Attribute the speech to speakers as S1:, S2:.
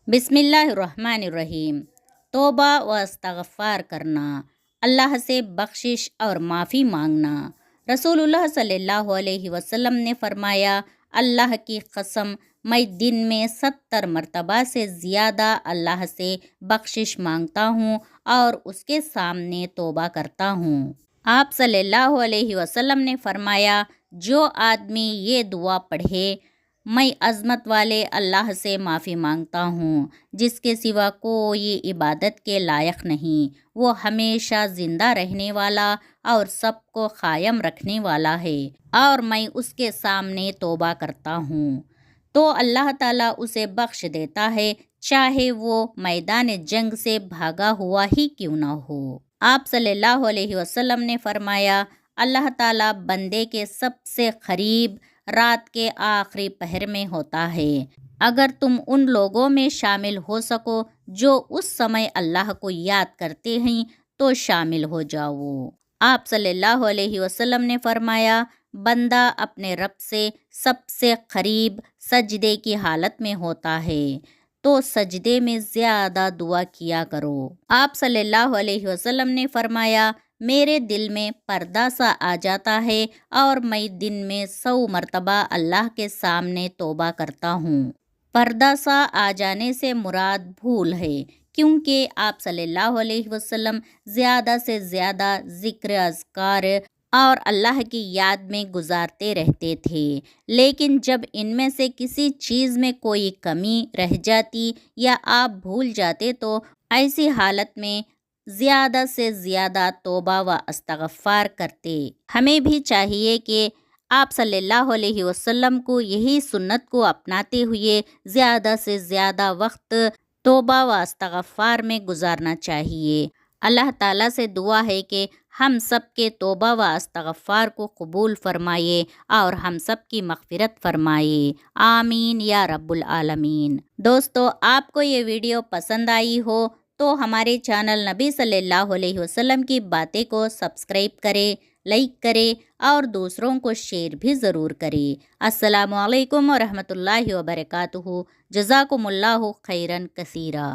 S1: بسم اللہ الرحمن الرحیم۔ توبہ و استغفار کرنا، اللہ سے بخشش اور معافی مانگنا۔ رسول اللہ صلی اللہ علیہ وسلم نے فرمایا، اللہ کی قسم میں دن میں 70 مرتبہ سے زیادہ اللہ سے بخشش مانگتا ہوں اور اس کے سامنے توبہ کرتا ہوں۔ آپ صلی اللہ علیہ وسلم نے فرمایا، جو آدمی یہ دعا پڑھے، میں عظمت والے اللہ سے معافی مانگتا ہوں جس کے سوا کوئی عبادت کے لائق نہیں، وہ ہمیشہ زندہ رہنے والا اور سب کو قائم رکھنے والا ہے، اور میں اس کے سامنے توبہ کرتا ہوں تو اللہ تعالیٰ اسے بخش دیتا ہے، چاہے وہ میدان جنگ سے بھاگا ہوا ہی کیوں نہ ہو۔ آپ صلی اللہ علیہ وسلم نے فرمایا، اللہ تعالیٰ بندے کے سب سے قریب رات کے آخری پہر میں ہوتا ہے۔ اگر تم ان لوگوں میں شامل ہو سکو جو اس سمے اللہ کو یاد کرتے ہیں تو شامل ہو جاؤ۔ آپ صلی اللہ علیہ وسلم نے فرمایا، بندہ اپنے رب سے سب سے قریب سجدے کی حالت میں ہوتا ہے تو سجدے میں زیادہ دعا کیا کرو۔ آپ صلی اللہ علیہ وسلم نے فرمایا، میرے دل میں پردہ سا آ جاتا ہے اور میں دن میں 100 مرتبہ اللہ کے سامنے توبہ کرتا ہوں۔ پردہ سا آ جانے سے مراد بھول ہے، کیونکہ آپ صلی اللہ علیہ وسلم زیادہ سے زیادہ ذکر اذکار اور اللہ کی یاد میں گزارتے رہتے تھے، لیکن جب ان میں سے کسی چیز میں کوئی کمی رہ جاتی یا آپ بھول جاتے تو ایسی حالت میں زیادہ سے زیادہ توبہ و استغفار کرتے۔ ہمیں بھی چاہیے کہ آپ صلی اللہ علیہ وسلم کو یہی سنت کو اپناتے ہوئے زیادہ سے زیادہ وقت توبہ و استغفار میں گزارنا چاہیے۔ اللہ تعالیٰ سے دعا ہے کہ ہم سب کے توبہ و استغفار کو قبول فرمائے اور ہم سب کی مغفرت فرمائے، آمین یا رب العالمین۔ دوستو، آپ کو یہ ویڈیو پسند آئی ہو تو ہمارے چینل نبی صلی اللہ علیہ وسلم کی باتیں کو سبسکرائب کرے، لائک کرے اور دوسروں کو شیئر بھی ضرور کرے۔ السلام علیکم ورحمۃ اللہ وبرکاتہ۔ جزاکم اللہ خیرا کثیرا۔